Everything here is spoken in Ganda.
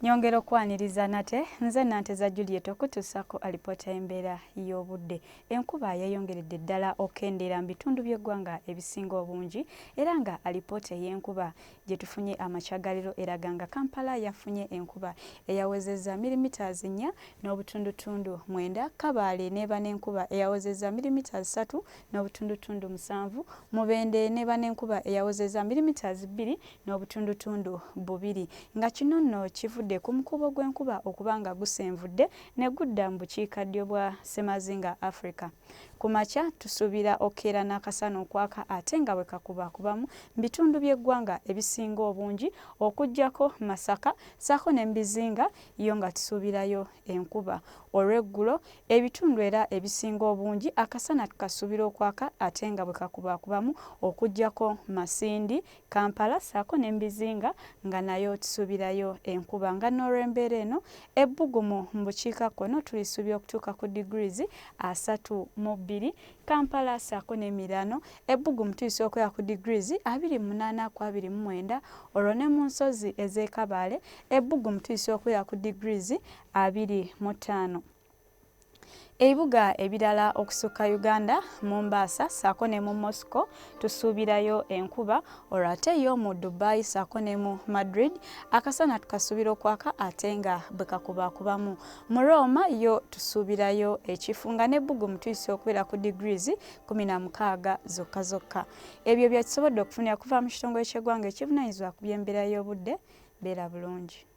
Nyongera okwaniriza nate nze Nanteza Juliet okutuusako alipoota y'embeera y'obudde. Enkuba yayongeredde ddala okendeera mu bitundu by'eggwanga ebisinga obungi era nga alipoota y'enkuba gye tufunye amakyagaliro eraga nga Kampala yafunye enkuba eyawezezza milimitaazi 4 n'obutundutundu 9, Kabale n'eba n'enkuba eyawezezza milimitaazi 3 n'obutundutundu 7, Mubende n'eba n'enkuba eyawezezza milimitaazi 2 n'obutundutundu 2, nga kino nno kivudde ku mukubo gw'enkuba okuba nga gusenvudde ne gudda mu bukiikaddyo bwa Ssemazinga Africa. Ku makya tusuubira okeera n'akasana okwaka ate nga bwe kakubakubamu bitundu by'eggwanga ebisinga obungi okuggyako Masaka ssaako ne Mbizinga yo nga tusuubirayo enkuba. Olw'eggulo ebitundu era ebisinga obungi akasana tukasuubira okwaka ate nga bwe kakubakubamu okuggyako Masindi, Kampala ssaako ne Mbizinga nga nayo tusuubirayo enkuba. Nga n'olw'embeera eno ebbugumu mu bukiikakkono tulisuubira okutuuka ku degrees 32, Kampala ssaako n'emirano ebbugumu tuyinza okwera ku degrees 28 ku 29, olwo ne mu nsozi ez'e Kabale ebbugumu tuyinza okwera ku degrees 25. Ebibuga ebirala okusukka Uganda, Mombasa ssaako ne mu Moscow tusuubirayo enkuba, olwo ate yo mu Dubai ssaako ne mu Madrid akasana tukasuubira okwaka ate nga bwe kakubakubamu. Mu Roma yo tusuubirayo ekifu nga n'ebbugumu tuyinza okubeera ku degrees 16 zokka zokka. Ebyo bye tusobodde okufunira kuva mu kitongole ky'eggwanga ekivunaanyizibwa ku by'embeera y'obudde. Beera bulungi.